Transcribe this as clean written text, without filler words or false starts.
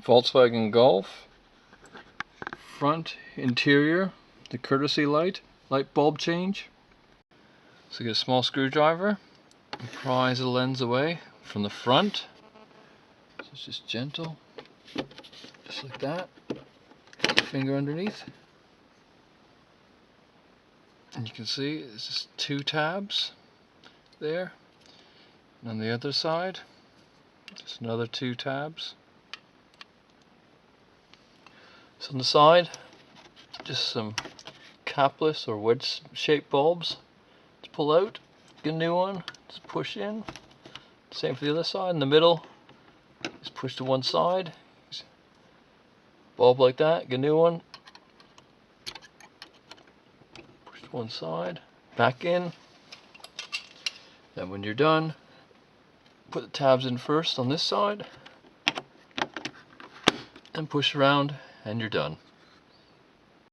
Volkswagen Golf. Front interior, the courtesy light bulb change. So get a small screwdriver and prise the lens away from the front. So it's just gentle, just like that. Finger underneath. And you can see there's just 2 tabs there. And on the other side, just another 2 tabs. So on the side, just some capless or wedge shaped bulbs to pull out. Get a new one, just push in. Same for the other side. In the middle, just push to one side. Bulb like that, get a new one. Push to one side, back in. Then when you're done, put the tabs in first on this side and push around and you're done.